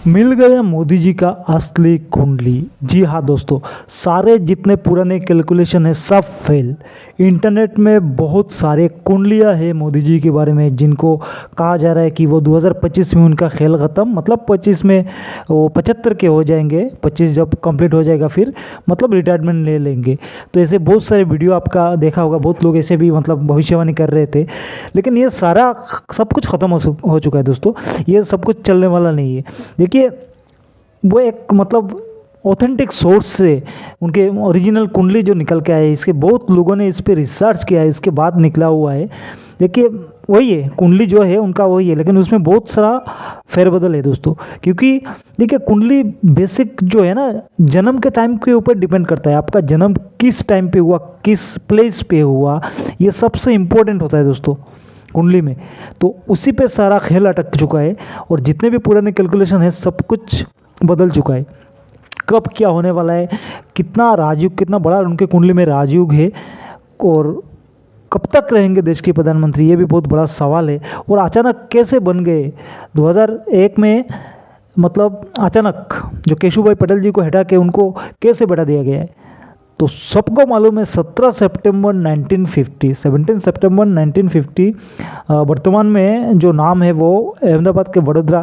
मिल गया मोदी जी का असली कुंडली। जी हाँ दोस्तों, सारे जितने पुराने कैलकुलेशन है सब फेल। इंटरनेट में बहुत सारे कुंडलियाँ हैं मोदी जी के बारे में, जिनको कहा जा रहा है कि वो 2025 में उनका खेल ख़त्म, मतलब 25 में वो 75 के हो जाएंगे। 25 जब कंप्लीट हो जाएगा फिर मतलब रिटायरमेंट ले लेंगे। तो ऐसे बहुत सारे वीडियो आपका देखा होगा, बहुत लोग ऐसे भी मतलब भविष्यवाणी कर रहे थे। लेकिन ये सारा सब कुछ ख़त्म हो चुका है दोस्तों। ये सब कुछ चलने वाला नहीं है। देखिए, वो एक मतलब ऑथेंटिक सोर्स से उनके ओरिजिनल कुंडली जो निकल के आए, इसके बहुत लोगों ने इस पर रिसर्च किया है, इसके बाद निकला हुआ है। देखिए, वही है कुंडली जो है उनका, वही है, लेकिन उसमें बहुत सारा फेरबदल है दोस्तों। क्योंकि देखिए, कुंडली बेसिक जो है ना, जन्म के टाइम के ऊपर डिपेंड करता है। आपका जन्म किस टाइम पे हुआ, किस प्लेस पे हुआ, ये सबसे इम्पोर्टेंट होता है दोस्तों कुंडली में। तो उसी पे सारा खेल अटक चुका है और जितने भी पुराने कैलकुलेशन है सब कुछ बदल चुका है। कब क्या होने वाला है, कितना राजयुग, कितना बड़ा उनके कुंडली में राजयुग है, और कब तक रहेंगे देश के प्रधानमंत्री, ये भी बहुत बड़ा सवाल है। और अचानक कैसे बन गए 2001 में, मतलब अचानक जो केशुभाई पटेल जी को हटा के उनको कैसे बैठा दिया गया है। तो सबको मालूम है 17 सितंबर 1950 वर्तमान में जो नाम है वो अहमदाबाद के वडोदरा,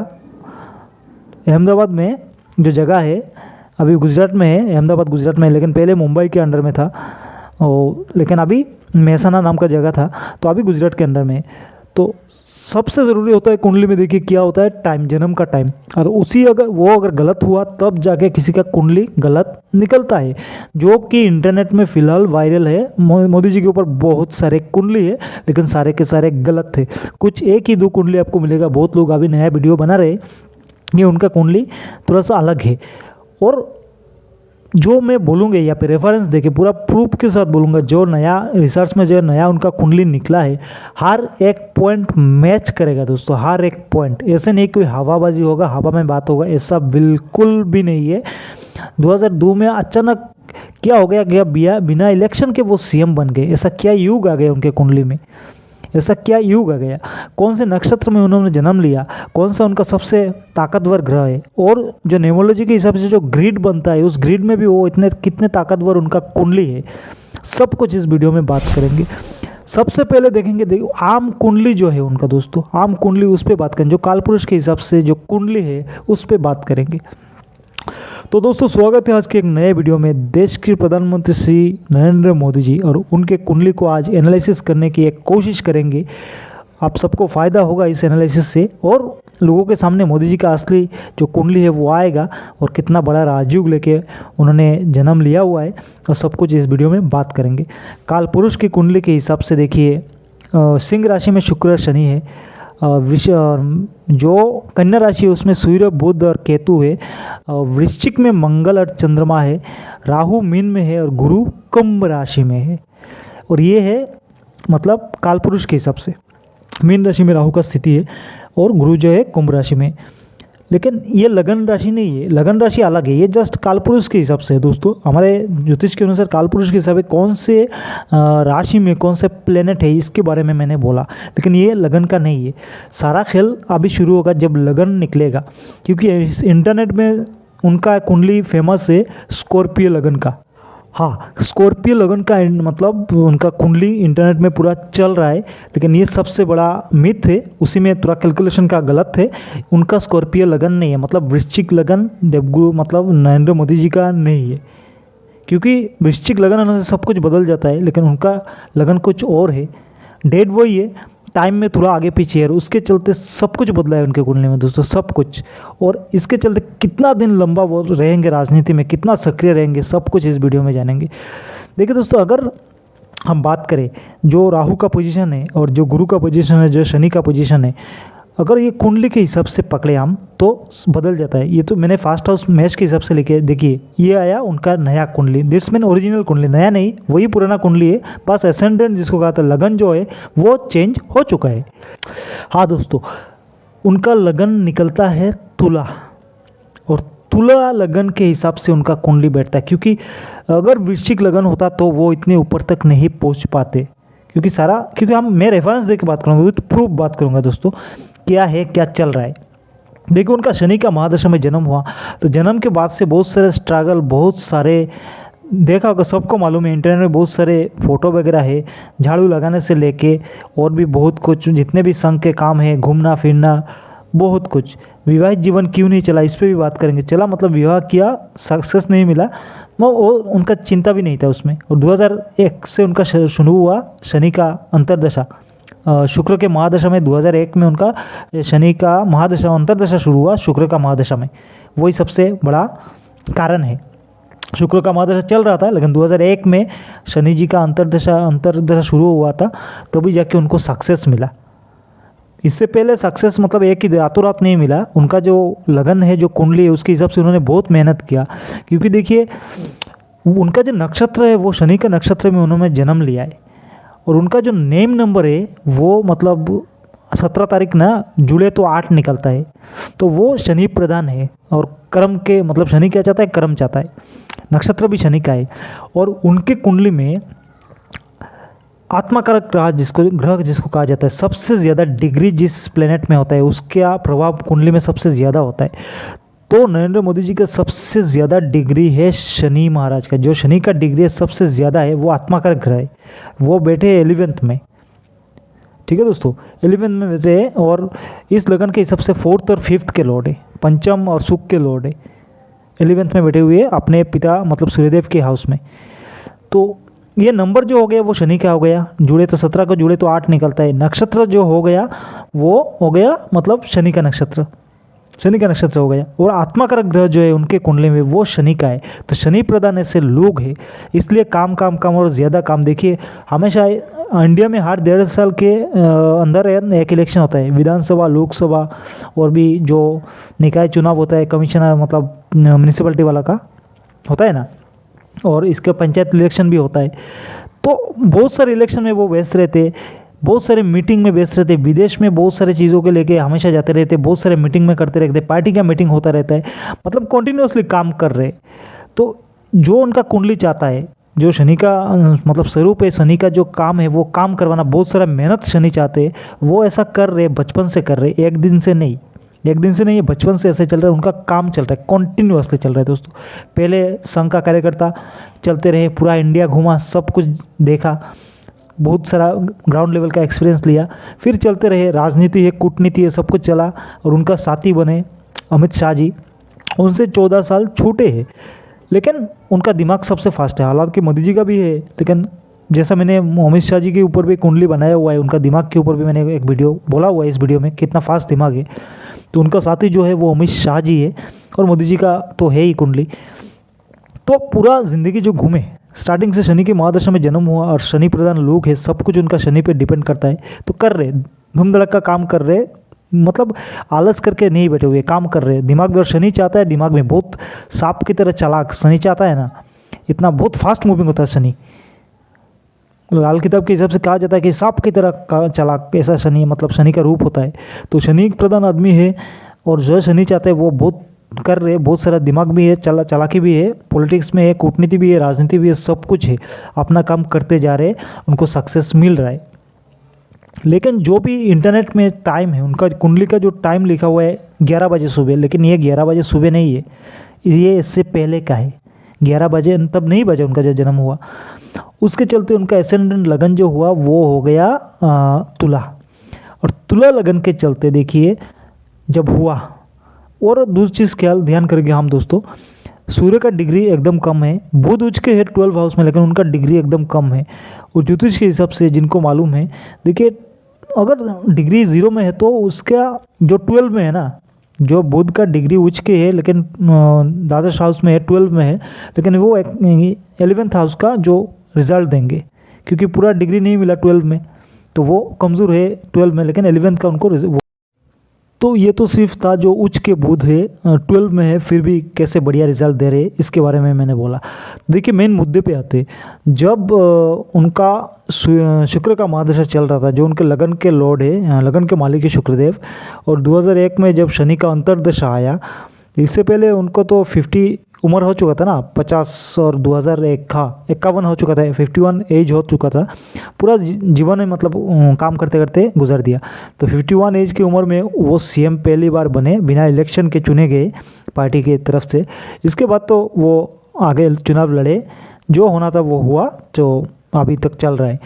अहमदाबाद में जो जगह है अभी गुजरात में है, अहमदाबाद गुजरात में है, लेकिन पहले मुंबई के अंडर में था, लेकिन अभी मेहसाना नाम का जगह था, तो अभी गुजरात के अंडर में है। तो सबसे ज़रूरी होता है कुंडली में, देखिए क्या होता है, टाइम, जन्म का टाइम। और उसी अगर गलत हुआ तब जाके किसी का कुंडली गलत निकलता है, जो कि इंटरनेट में फ़िलहाल वायरल है। मोदी जी के ऊपर बहुत सारे कुंडली है, लेकिन सारे के सारे गलत थे। कुछ एक ही दो कुंडली आपको मिलेगा। बहुत लोग अभी नया वीडियो बना रहे ये उनका कुंडली थोड़ा सा अलग है। और जो मैं बोलूँगा यहाँ पे रेफरेंस देके पूरा प्रूफ के साथ बोलूँगा, जो नया रिसर्च में जो नया उनका कुंडली निकला है, हर एक पॉइंट मैच करेगा दोस्तों, हर एक पॉइंट। ऐसे नहीं कोई हवाबाजी होगा, हवा में बात होगा, ऐसा बिल्कुल भी नहीं है। 2002 में अचानक क्या हो गया, बिना इलेक्शन के वो सीएम बन गए। ऐसा क्या युग आ गया उनके कुंडली में, ऐसा क्या युग आ गया, कौन से नक्षत्र में उन्होंने जन्म लिया, कौन सा उनका सबसे ताकतवर ग्रह है, और जो न्यूमरोलॉजी के हिसाब से जो ग्रिड बनता है उस ग्रिड में भी वो कितने ताकतवर उनका कुंडली है, सब कुछ इस वीडियो में बात करेंगे। सबसे पहले देखेंगे, देखो आम कुंडली जो है उनका दोस्तों, आम कुंडली उस पर बात करेंगे, जो कालपुरुष के हिसाब से जो कुंडली है उस पर बात करेंगे। तो दोस्तों, स्वागत है आज के एक नए वीडियो में। देश के प्रधानमंत्री श्री नरेंद्र मोदी जी और उनके कुंडली को आज एनालिसिस करने की एक कोशिश करेंगे। आप सबको फ़ायदा होगा इस एनालिसिस से, और लोगों के सामने मोदी जी का असली जो कुंडली है वो आएगा, और कितना बड़ा राजयुग लेके उन्होंने जन्म लिया हुआ है, और सब कुछ इस वीडियो में बात करेंगे। काल पुरुष की कुंडली के हिसाब से देखिए, सिंह राशि में शुक्र शनि है, जो कन्या राशि है उसमें सूर्य बुध और केतु है, वृश्चिक में मंगल और चंद्रमा है, राहु मीन में है और गुरु कुंभ राशि में है। और ये है मतलब कालपुरुष के हिसाब से मीन राशि में राहु का स्थिति है, और गुरु जो है कुंभ राशि में। लेकिन ये लगन राशि नहीं है, लगन राशि अलग है, ये जस्ट कालपुरुष के हिसाब से है दोस्तों। हमारे ज्योतिष के अनुसार कालपुरुष के हिसाब से कौन से राशि में कौन से प्लेनेट है इसके बारे में मैंने बोला, लेकिन ये लगन का नहीं है। सारा खेल अभी शुरू होगा जब लगन निकलेगा, क्योंकि इंटरनेट में उनका कुंडली फेमस है स्कॉर्पियो लगन का। हाँ, स्कॉर्पियो लगन का मतलब उनका कुंडली इंटरनेट में पूरा चल रहा है, लेकिन ये सबसे बड़ा मिथ है, उसी में थोड़ा कैलकुलेशन का गलत है। उनका स्कॉर्पियो लगन नहीं है, मतलब वृश्चिक लगन देवगुरु मतलब नरेंद्र मोदी जी का नहीं है, क्योंकि वृश्चिक लगन होने से सब कुछ बदल जाता है, लेकिन उनका लगन कुछ और है। डेट वही है, टाइम में थोड़ा आगे पीछे है, उसके चलते सब कुछ बदला है उनके कुंडली में दोस्तों, सब कुछ। और इसके चलते कितना दिन लंबा वो रहेंगे राजनीति में, कितना सक्रिय रहेंगे, सब कुछ इस वीडियो में जानेंगे। देखिए दोस्तों, अगर हम बात करें जो राहु का पोजीशन है और जो गुरु का पोजीशन है, जो शनि का पोजीशन है, अगर ये कुंडली के हिसाब से पकड़े हम तो बदल जाता है। ये तो मैंने फास्ट हाउस मैच के हिसाब से लिखे, देखिए ये आया उनका नया कुंडली, दिस मीन ओरिजिनल कुंडली, नया नहीं, वही पुराना कुंडली है, बस एसेंडेंट जिसको कहा था लगन जो है वो चेंज हो चुका है। हाँ दोस्तों, उनका लगन निकलता है तुला, और तुला लगन के हिसाब से उनका कुंडली बैठता है, क्योंकि अगर वृश्चिक लगन होता तो वो इतने ऊपर तक नहीं पहुँच पाते। क्योंकि मैं रेफरेंस दे के बात करूँगा, विथ प्रूफ बात करूँगा दोस्तों, क्या है क्या चल रहा है। देखिए उनका शनि का महादशा में जन्म हुआ, तो जन्म के बाद से बहुत सारे स्ट्रगल, बहुत सारे देखा होगा, सबको मालूम है, इंटरनेट में बहुत सारे फ़ोटो वगैरह है, झाड़ू लगाने से लेके और भी बहुत कुछ, जितने भी संघ के काम है, घूमना फिरना, बहुत कुछ। विवाहित जीवन क्यों नहीं चला, इस पे भी बात करेंगे। चला मतलब विवाह किया, सक्सेस नहीं मिला, वो उनका चिंता भी नहीं था उसमें। और 2001 से उनका शुरू हुआ शनि का अंतर्दशा। शुक्र के महादशा में 2001 में उनका शनि का महादशा अंतर्दशा शुरू हुआ, शुक्र का महादशा में। वही सबसे बड़ा कारण है। शुक्र का महादशा चल रहा था, लेकिन 2001 में शनि जी का अंतर्दशा शुरू हुआ था, तभी जाके उनको सक्सेस मिला। इससे पहले सक्सेस मतलब एक ही रातों रात नहीं मिला। उनका जो लगन है, जो कुंडली है, उसके हिसाब से उन्होंने बहुत मेहनत किया। क्योंकि देखिए उनका जो नक्षत्र है वो शनि का नक्षत्र में उन्होंने जन्म लिया है। और उनका जो नेम नंबर है वो मतलब 17 तारीख ना जुड़े तो 8 निकलता है, तो वो शनि प्रधान है। और कर्म के मतलब शनि क्या चाहता है, कर्म चाहता है। नक्षत्र भी शनि का है। और उनके कुंडली में आत्माकारक ग्रह जिसको कहा जाता है, सबसे ज़्यादा डिग्री जिस प्लेनेट में होता है उसका प्रभाव कुंडली में सबसे ज़्यादा होता है। तो नरेंद्र मोदी जी का सबसे ज़्यादा डिग्री है शनि महाराज का। जो शनि का डिग्री है सबसे ज़्यादा है, वो आत्माकारक ग्रह है। वो बैठे 11th में, ठीक है दोस्तों, 11th में बैठे हैं। और इस लगन के हिसाब से 4th और 5th के लॉर्ड है, पंचम और सुख के लॉर्ड है। 11th में बैठे हुए अपने पिता मतलब सूर्यदेव के हाउस में। तो ये नंबर जो हो गया वो शनि का हो गया। जुड़े तो 17 को जुड़े तो 8 निकलता है। नक्षत्र जो हो गया वो हो गया मतलब शनि का नक्षत्र हो गया। और आत्माकारक ग्रह जो है उनके कुंडली में वो शनि का है। तो शनि प्रधान ऐसे लोग हैं, इसलिए काम और ज़्यादा काम। देखिए हमेशा इंडिया में हर 1.5 साल के अंदर एक इलेक्शन होता है, विधानसभा, लोकसभा और भी जो निकाय चुनाव होता है, कमिश्नर मतलब म्यूनिसिपैलिटी वाला का होता है ना, और इसका पंचायत इलेक्शन भी होता है। तो बहुत सारे इलेक्शन में वो व्यस्त रहते, बहुत सारे मीटिंग में व्यस्त रहते, विदेश में बहुत सारे चीज़ों के लेके हमेशा जाते रहते, बहुत सारे मीटिंग में करते रहते, पार्टी का मीटिंग होता रहता है, मतलब कंटिन्यूसली काम कर रहे। तो जो उनका कुंडली चाहता है, जो शनि का मतलब स्वरूप है, शनि का जो काम है वो काम करवाना, बहुत सारा मेहनत शनि चाहते हैं, वो ऐसा कर रहे, बचपन से कर रहे, एक दिन से नहीं, बचपन से ऐसे चल रहा है। उनका काम चल रहा है, कॉन्टिन्यूसली चल रहा है दोस्तों। पहले संघ का कार्यकर्ता चलते रहे, पूरा इंडिया घूमा, सब कुछ देखा, बहुत सारा ग्राउंड लेवल का एक्सपीरियंस लिया, फिर चलते रहे। राजनीति है, कूटनीति है, सब कुछ चला। और उनका साथी बने अमित शाह जी, उनसे 14 साल छोटे हैं, लेकिन उनका दिमाग सबसे फास्ट है। हालांकि मोदी जी का भी है, लेकिन जैसा मैंने अमित शाह जी के ऊपर भी कुंडली बनाया हुआ है, उनका दिमाग के ऊपर भी मैंने एक वीडियो बोला हुआ है इस वीडियो में, कितना फास्ट दिमाग है। तो उनका साथी जो है वो अमित शाह जी है, और मोदी जी का तो है ही कुंडली। तो पूरा ज़िंदगी जो घूमे, स्टार्टिंग से शनि के महादशा में जन्म हुआ, और शनि प्रधान लोग है, सब कुछ उनका शनि पे डिपेंड करता है। तो कर रहे, धूमधड़क का काम कर रहे, मतलब आलस करके नहीं बैठे हुए, काम कर रहे दिमाग में। और शनि चाहता है दिमाग में बहुत सांप की तरह चालाक, शनि चाहता है ना, इतना बहुत फास्ट मूविंग होता है शनि। लाल किताब के हिसाब से कहा जाता है कि सांप की तरह का चालाक, ऐसा शनि मतलब शनि का रूप होता है। तो शनि प्रधान आदमी है, और जो शनि चाहते हैं वो बहुत कर रहे, बहुत सारा दिमाग भी है, चालाकी भी है, पॉलिटिक्स में है, कूटनीति भी है, राजनीति भी है, सब कुछ है, अपना काम करते जा रहे, उनको सक्सेस मिल रहा है। लेकिन जो भी इंटरनेट में टाइम है, उनका कुंडली का जो टाइम लिखा हुआ है 11 बजे सुबह, लेकिन ये 11 बजे सुबह नहीं है, ये इससे पहले का है। 11 बजे तब नहीं बजे उनका जो जन्म हुआ। उसके चलते उनका एसेंडेंट लगन जो हुआ वो हो गया तुला। और तुला लगन के चलते देखिए जब हुआ, और दूसरी चीज़ ख्याल ध्यान करेंगे हम दोस्तों, सूर्य का डिग्री एकदम कम है, बुध उच्च के है 12 हाउस में, लेकिन उनका डिग्री एकदम कम है। और ज्योतिष के हिसाब से जिनको मालूम है, देखिए अगर डिग्री 0 में है तो उसका जो 12 में है ना, जो बुध का डिग्री उच्च के है लेकिन द्वादश हाउस में है, 12 में है, लेकिन वो 11th हाउस का जो रिजल्ट देंगे, क्योंकि पूरा डिग्री नहीं मिला 12 में, तो वो कमज़ोर है 12 में, लेकिन 11th का उनको। तो ये तो सिर्फ था जो उच्च के बुध है 12 में है, फिर भी कैसे बढ़िया रिजल्ट दे रहे, इसके बारे में मैंने बोला। देखिए मेन मुद्दे पे आते, जब उनका शुक्र का महादशा चल रहा था, जो उनके लगन के लॉर्ड है, लगन के मालिक है शुक्रदेव, और 2001 में जब शनि का अंतर्दशा आया, इससे पहले उनको तो 50 उम्र हो चुका था ना 50 और 2001 हाँ 51 हो चुका था, 51 एज हो चुका था। पूरा जीवन में मतलब काम करते करते गुजर दिया। तो 51 एज की उम्र में वो सीएम पहली बार बने, बिना इलेक्शन के चुने गए पार्टी की तरफ से। इसके बाद तो वो आगे चुनाव लड़े, जो होना था वो हुआ, जो अभी तक चल रहा है।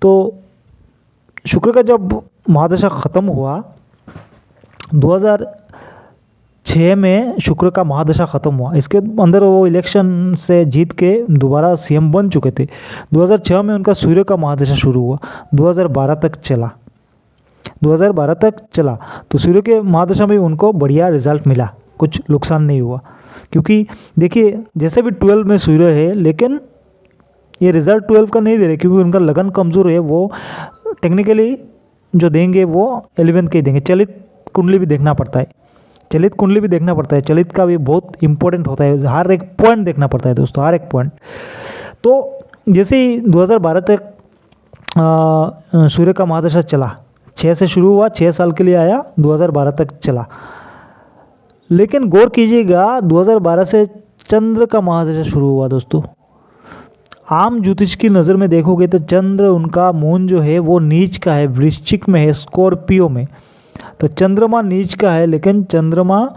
तो शुक्र का जब महादशा ख़त्म हुआ 2006 में, शुक्र का महादशा ख़त्म हुआ। इसके अंदर वो इलेक्शन से जीत के दोबारा सीएम बन चुके थे। 2006 में उनका सूर्य का महादशा शुरू हुआ, 2012 तक चला, 2012 तक चला। तो सूर्य के महादशा में उनको बढ़िया रिजल्ट मिला, कुछ नुकसान नहीं हुआ। क्योंकि देखिए जैसे भी 12 में सूर्य है, लेकिन ये रिज़ल्ट 12 का नहीं दे रहे, क्योंकि उनका लगन कमज़ोर है। वो टेक्निकली जो देंगे वो 11 के ही देंगे। चलित कुंडली भी देखना पड़ता है, चलित कुंडली भी देखना पड़ता है, चलित का भी बहुत इंपॉर्टेंट होता है, हर एक पॉइंट देखना पड़ता है दोस्तों, हर एक पॉइंट। तो जैसे ही 2012 तक सूर्य का महादशा चला, 6 से शुरू हुआ, 6 साल के लिए आया, 2012 तक चला। लेकिन गौर कीजिएगा 2012 से चंद्र का महादशा शुरू हुआ दोस्तों। आम ज्योतिष की नज़र में देखोगे तो चंद्र, उनका मून जो है वो नीच का है, वृश्चिक में है, स्कॉर्पियो में। तो चंद्रमा नीच का है, लेकिन चंद्रमा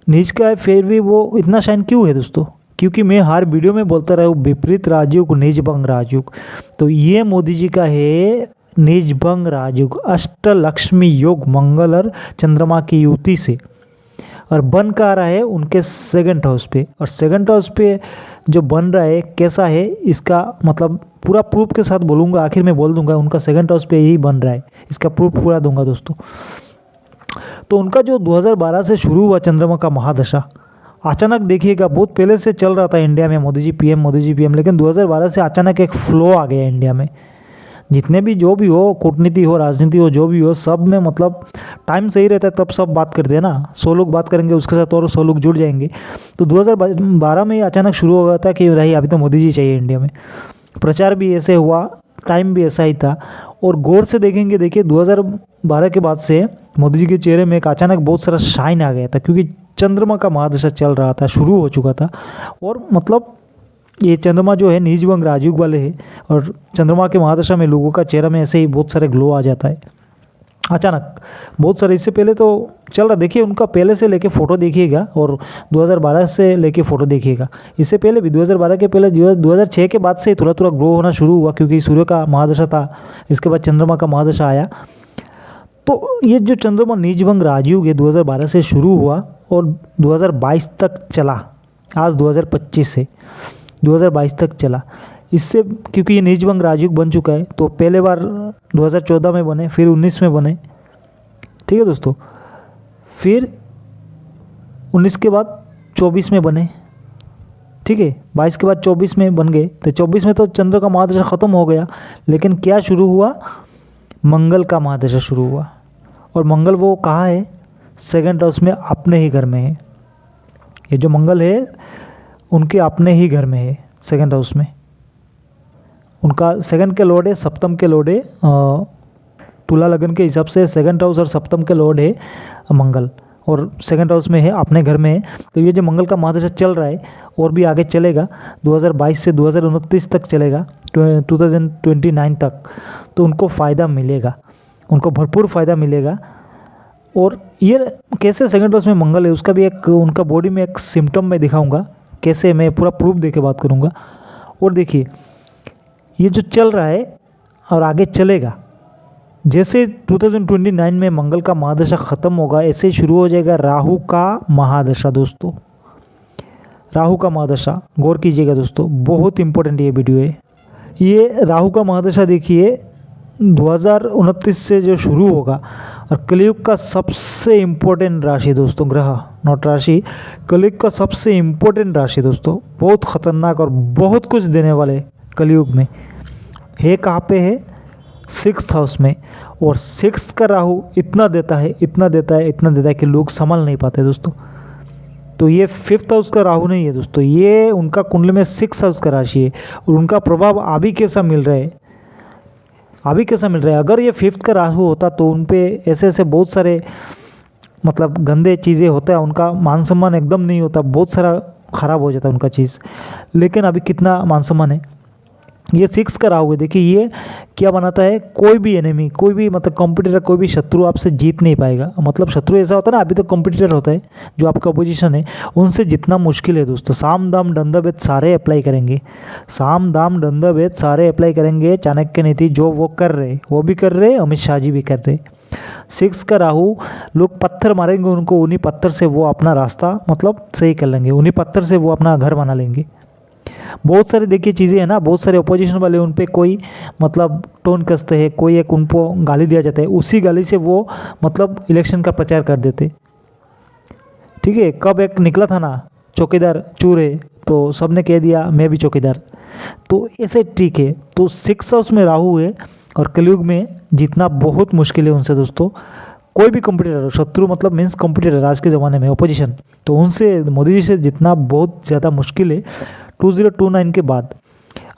नीच का है फिर भी वो इतना शाइन क्यों है दोस्तों? क्योंकि मैं हर वीडियो में बोलता रहा हूँ विपरीत राजयोग नीच भंग राजयोग। तो ये मोदी जी का है नीच भंग राजयोग, अष्टलक्ष्मी योग, मंगल और चंद्रमा की युति से, और बन का आ रहा है उनके 2nd हाउस पे। और 2nd हाउस पे जो बन रहा है कैसा है, इसका मतलब पूरा प्रूफ के साथ बोलूँगा, आखिर में बोल दूंगा उनका 2nd हाउस पे ही बन रहा है, इसका प्रूफ पूरा दूंगा दोस्तों। तो उनका जो 2012 से शुरू हुआ चंद्रमा का महादशा, अचानक देखिएगा बहुत पहले से चल रहा था इंडिया में, मोदी जी पीएम, मोदी जी पीएम, लेकिन 2012 से अचानक एक फ्लो आ गया इंडिया में। जितने भी जो भी हो, कूटनीति हो, राजनीति हो, जो भी हो, सब में मतलब टाइम सही रहता है तब सब बात करते हैं ना। 100 लोग बात करेंगे, उसके साथ और 100 लोग जुड़ जाएंगे। तो 2012 में अचानक शुरू हो गया था कि भाई अभी तो मोदी जी चाहिए इंडिया में। प्रचार भी ऐसे हुआ, टाइम भी ऐसा ही था। और गौर से देखेंगे, देखिए 2012 के बाद से मोदी जी के चेहरे में एक अचानक बहुत सारा शाइन आ गया था, क्योंकि चंद्रमा का महादशा चल रहा था, शुरू हो चुका था। और मतलब ये चंद्रमा जो है नीच भंग राजयोग वाले है, और चंद्रमा के महादशा में लोगों का चेहरा में ऐसे ही बहुत सारे ग्लो आ जाता है अचानक, बहुत सारे। इससे पहले तो चल रहा, देखिए उनका पहले से लेके फ़ोटो देखिएगा, और 2012 से लेके फ़ोटो देखिएगा। इससे पहले भी 2012 के पहले 2006 के बाद से थोड़ा थोड़ा ग्रो होना शुरू हुआ, क्योंकि सूर्य का महादशा था, इसके बाद चंद्रमा का महादशा आया। तो ये जो चंद्रमा नीच भंग राजयोग है 2012 से शुरू हुआ और 2022 तक चला, आज 2025 है, 2022 तक चला। इससे क्योंकि ये नीच भंग राजयोग बन चुका है, तो पहले बार 2014 में बने, फिर 19 में बने, ठीक है दोस्तों, फिर 19 के बाद 24 में बने, ठीक है, 22 के बाद 24 में बन गए। तो 24 में तो चंद्र का महादशा ख़त्म हो गया, लेकिन क्या शुरू हुआ, मंगल का महादशा शुरू हुआ। और मंगल वो कहाँ है, 2nd हाउस में, अपने ही घर में है। ये जो मंगल है उनके अपने ही घर में है, 2nd हाउस में। उनका 2nd के लॉर्ड है, सप्तम के लॉर्ड है, तुला लगन के हिसाब से 2nd हाउस और सप्तम के लॉर्ड है मंगल, और 2nd हाउस में है, अपने घर में है। तो ये जो मंगल का महादशा चल रहा है और भी आगे चलेगा, 2022 से 2029 तक चलेगा, 2029 तक। तो उनको फ़ायदा मिलेगा, उनको भरपूर फ़ायदा मिलेगा। और ये कैसे 2nd हाउस में मंगल है, उसका भी एक उनका बॉडी में एक सिम्टम मैं दिखाऊंगा, कैसे मैं पूरा प्रूफ दे के बात करूंगा। और देखिए ये जो चल रहा है और आगे चलेगा, जैसे 2029 में मंगल का महादशा ख़त्म होगा, ऐसे शुरू हो जाएगा राहु का महादशा दोस्तों। राहु का महादशा गौर कीजिएगा दोस्तों, बहुत इंपॉर्टेंट ये वीडियो है। ये राहु का महादशा देखिए 2029 से जो शुरू होगा, और कलयुग का सबसे इम्पोर्टेंट राशि दोस्तों, ग्रह नॉट राशि, कलयुग का सबसे इम्पोर्टेंट राशि दोस्तों, बहुत ख़तरनाक और बहुत कुछ देने वाले कलयुग में है। कहाँ पे है, 6th हाउस में। और 6th का राहु इतना देता है, इतना देता है, इतना देता है कि लोग संभल नहीं पाते दोस्तों। तो ये 5th हाउस का राहु नहीं है दोस्तों, ये उनका कुंडली में 6th हाउस का राशि है। और उनका प्रभाव अभी कैसा मिल रहा है, अभी कैसा मिल रहा है। अगर ये 5th का राहु होता तो उन पे ऐसे ऐसे बहुत सारे मतलब गंदे चीज़ें होता है, उनका मान सम्मान एकदम नहीं होता, बहुत सारा ख़राब हो जाता है उनका चीज़। लेकिन अभी कितना मान सम्मान है। ये 6 का राहु है, देखिए ये क्या बनाता है, कोई भी एनिमी, कोई भी मतलब कॉम्पिटिटर, कोई भी शत्रु आपसे जीत नहीं पाएगा। मतलब शत्रु ऐसा होता है ना, अभी तो कॉम्पिटिटर होता है जो आपका अपोजिशन है, उनसे जितना मुश्किल है दोस्तों। साम दाम दंड भेद सारे अप्लाई करेंगे, साम दाम दंड भेद सारे अप्लाई करेंगे। चाणक्य नीति जो वो कर रहे वो भी कर रहे, अमित शाह जी भी कर रहे। 6 का राहु, लोग पत्थर मारेंगे उनको, उन्हीं पत्थर से वो अपना रास्ता मतलब सही कर लेंगे, उन्हीं पत्थर से वो अपना घर बना लेंगे। बहुत सारी देखिए चीज़ें हैं ना, बहुत सारे अपोजिशन वाले उन पे कोई मतलब टोन कसते हैं, कोई एक उनको गाली दिया जाता है, उसी गाली से वो मतलब इलेक्शन का प्रचार कर देते। ठीक है, कब एक निकला था ना चौकीदार चोर है, तो सबने कह दिया मैं भी चौकीदार। तो ऐसे ठीक है। तो 6 हाउस में राहु है और कलयुग में जीतना बहुत मुश्किल है उनसे दोस्तों। कोई भी कॉम्पिटिटर, शत्रु मतलब मीन्स कॉम्पिटिटर आज के ज़माने में अपोजिशन, तो उनसे मोदी जी से जितना बहुत ज़्यादा मुश्किल है 2029 के बाद।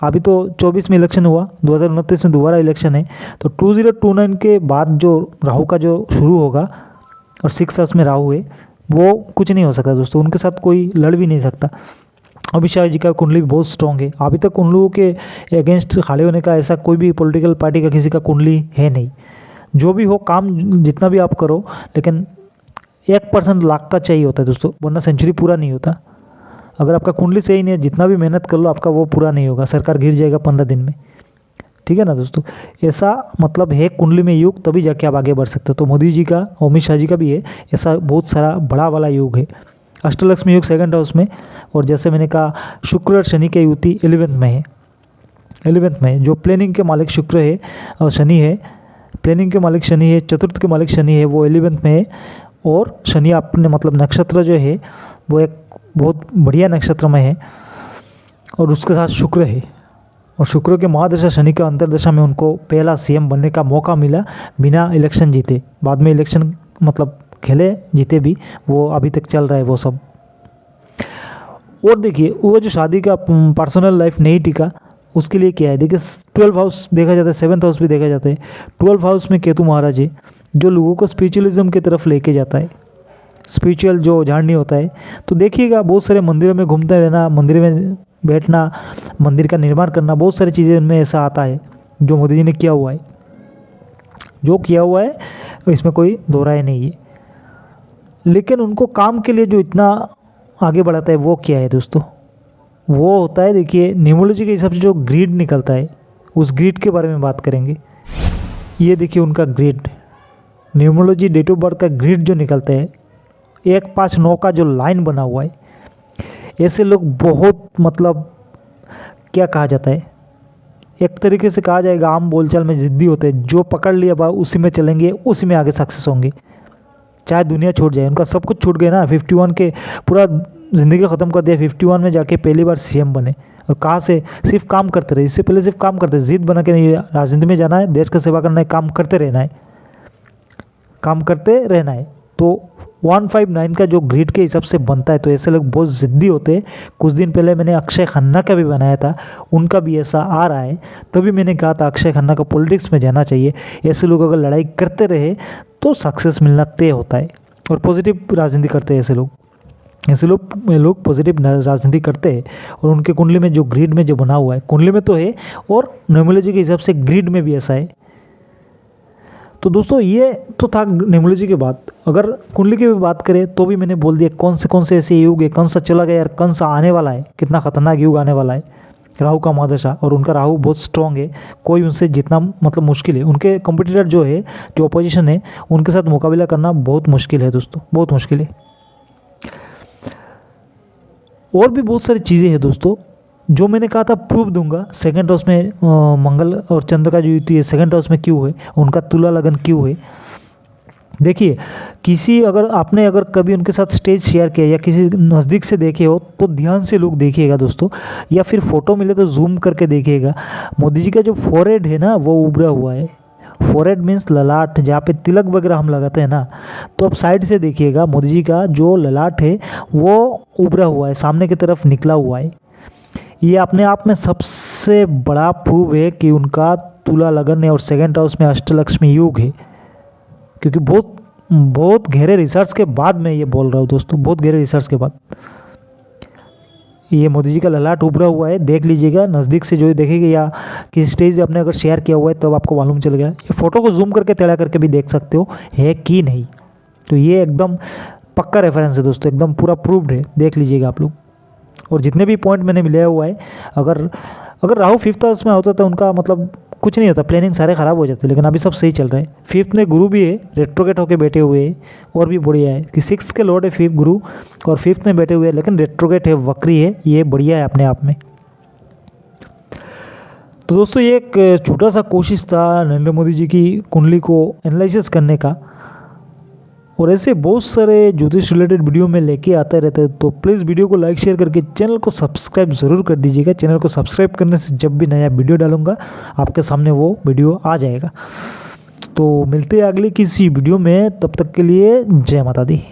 अभी तो 24 में इलेक्शन हुआ, 2029 में दोबारा इलेक्शन है, तो 2029 के बाद जो राहु का जो शुरू होगा और 6 हाउस में राहु है, वो कुछ नहीं हो सकता दोस्तों, उनके साथ कोई लड़ भी नहीं सकता। अमित शाह जी का कुंडली भी बहुत स्ट्रॉन्ग है, अभी तक उन लोगों के अगेंस्ट खड़े होने का ऐसा कोई भी पॉलिटिकल पार्टी का किसी का कुंडली है नहीं। जो भी हो काम जितना भी आप करो, लेकिन 1% लाख का चाहिए होता है दोस्तों, वरना सेंचुरी पूरा नहीं होता। अगर आपका कुंडली सही नहीं है, जितना भी मेहनत कर लो आपका वो पूरा नहीं होगा, सरकार गिर जाएगा 15 दिन में। ठीक है ना दोस्तों, ऐसा मतलब है कुंडली में योग, तभी जाके आप आगे बढ़ सकते हो। तो मोदी जी का, अमित शाह जी का भी है, ऐसा बहुत सारा बड़ा वाला योग है। अष्टलक्ष्मी योग 2nd हाउस में, और जैसे मैंने कहा शुक्र और शनि की युति 11th में है। 11th में जो प्लेनिंग के मालिक शुक्र है और शनि है, प्लेनिंग के मालिक शनि है, चतुर्थ के मालिक शनि है, वो 11th में है। और शनि अपने मतलब नक्षत्र जो है वो एक बहुत बढ़िया नक्षत्र में है, और उसके साथ शुक्र है, और शुक्र के महादशा शनि का अंतरदशा में उनको पहला सीएम बनने का मौका मिला बिना इलेक्शन जीते। बाद में इलेक्शन मतलब खेले जीते भी, वो अभी तक चल रहा है वो सब। और देखिए वो जो शादी का पर्सनल लाइफ नहीं टिका, उसके लिए क्या है, देखिए 12 हाउस देखा जाता है, 7th हाउस भी देखा जाता है। 12 हाउस में केतु महाराज है, जो लोगों को स्पिरिचुअलिज्म की तरफ लेके जाता है, स्पिरिचुअल जो जाननी होता है। तो देखिएगा बहुत सारे मंदिरों में घूमते रहना, मंदिर में बैठना, मंदिर का निर्माण करना, बहुत सारी चीज़ें इनमें ऐसा आता है जो मोदी जी ने किया हुआ है। जो किया हुआ है इसमें कोई दो राय नहीं है। लेकिन उनको काम के लिए जो इतना आगे बढ़ाता है वो क्या है दोस्तों, वो होता है देखिए न्यूमरोलॉजी के हिसाब से जो ग्रिड निकलता है, उस ग्रिड के बारे में बात करेंगे। ये देखिए उनका grid, numerology date of birth का ग्रिड जो निकलता है, 159 का जो लाइन बना हुआ है, ऐसे लोग बहुत मतलब क्या कहा जाता है, एक तरीके से कहा जाएगा आम बोलचाल में ज़िद्दी होते हैं, जो पकड़ लिया बा उसी में चलेंगे, उसी में आगे सक्सेस होंगे, चाहे दुनिया छूट जाए। उनका सब कुछ छूट गया ना, 51 के पूरा ज़िंदगी ख़त्म कर दिया, 51 में जाके पहली बार सीएम बने। और कहाँ से सिर्फ काम करते रहे, इससे पहले सिर्फ काम करते रहे, जिद बना के नहीं राजनीति में जाना है, देश का सेवा करना है, काम करते रहना है, काम करते रहना है। तो 159 का जो ग्रिड के हिसाब से बनता है, तो ऐसे लोग बहुत ज़िद्दी होते हैं। कुछ दिन पहले मैंने अक्षय खन्ना का भी बनाया था, उनका भी ऐसा आ रहा है, तभी मैंने कहा था अक्षय खन्ना को पॉलिटिक्स में जाना चाहिए। ऐसे लोग अगर लड़ाई करते रहे तो सक्सेस मिलना तय होता है, और पॉजिटिव राजनीति करते हैं ऐसे लोग पॉजिटिव राजनीति करते हैं। और उनके कुंडली में जो ग्रिड में जो बना हुआ है, कुंडली में तो है और न्यूमरोलॉजी के हिसाब से ग्रिड में भी ऐसा है। तो दोस्तों ये तो था न्यूमरोलॉजी के बाद। अगर कुंडली की भी बात करें तो भी मैंने बोल दिया कौन से ऐसे युग है, कौन सा चला गया यार, कौन सा आने वाला है, कितना खतरनाक युग आने वाला है। राहु का महादशा, और उनका राहु बहुत स्ट्रॉन्ग है, कोई उनसे जितना मतलब मुश्किल है। उनके कंपटीटर जो है, जो अपोजिशन है, उनके साथ मुकाबला करना बहुत मुश्किल है दोस्तों, बहुत मुश्किल है। और भी बहुत सारी चीज़ें हैं दोस्तों जो मैंने कहा था प्रूफ दूंगा। 2nd हाउस में मंगल और चंद्र का जो युति है 2nd हाउस में क्यों है, उनका तुला लगन क्यों है। देखिए अगर कभी उनके साथ स्टेज शेयर किया या किसी नज़दीक से देखे हो तो ध्यान से लोग देखिएगा दोस्तों, या फिर फोटो मिले तो जूम करके देखिएगा। मोदी जी का जो फोरहेड है ना वो उभरा हुआ है। फोरहेड मीन्स ललाट, जहाँ पे तिलक वगैरह हम लगाते हैं ना, तो अब साइड से देखिएगा मोदी जी का जो ललाट है वो उभरा हुआ है, सामने की तरफ निकला हुआ है। ये अपने आप में सबसे बड़ा प्रूव है कि उनका तुला लगन है और 2nd हाउस में अष्टलक्ष्मी योग है। क्योंकि बहुत गहरे रिसर्च के बाद मैं ये बोल रहा हूँ दोस्तों, बहुत गहरे रिसर्च के बाद। ये मोदी जी का ललाट उभरा हुआ है, देख लीजिएगा नज़दीक से, जो देखेगा या किसी स्टेज आपने अगर शेयर किया हुआ है तब आपको मालूम चल गया। ये फ़ोटो को जूम करके टेढ़ा करके भी देख सकते हो है कि नहीं। तो ये एकदम पक्का रेफरेंस है दोस्तों, एकदम पूरा प्रूव्ड है, देख लीजिएगा आप लोग। और जितने भी पॉइंट मैंने मिलाया हुआ है, अगर राहु 5th हाउस में होता तो उनका मतलब कुछ नहीं होता, प्लानिंग सारे ख़राब हो जाते, लेकिन अभी सब सही चल रहा है। 5th में गुरु भी है, रेट्रोगेट होके बैठे हुए है, और भी बढ़िया है कि 6th के लॉर्ड है 5th गुरु, और 5th में बैठे हुए हैं, लेकिन रेट्रोगेट है, वक्री है, ये बढ़िया है अपने आप में। तो दोस्तों ये एक छोटा सा कोशिश था नरेंद्र मोदी जी की कुंडली को एनालिसिस करने का, और ऐसे बहुत सारे ज्योतिष रिलेटेड वीडियो में लेके आते रहते हैं। तो प्लीज़ वीडियो को लाइक शेयर करके चैनल को सब्सक्राइब ज़रूर कर दीजिएगा। चैनल को सब्सक्राइब करने से जब भी नया वीडियो डालूंगा आपके सामने वो वीडियो आ जाएगा। तो मिलते हैं अगले किसी वीडियो में, तब तक के लिए जय माता दी।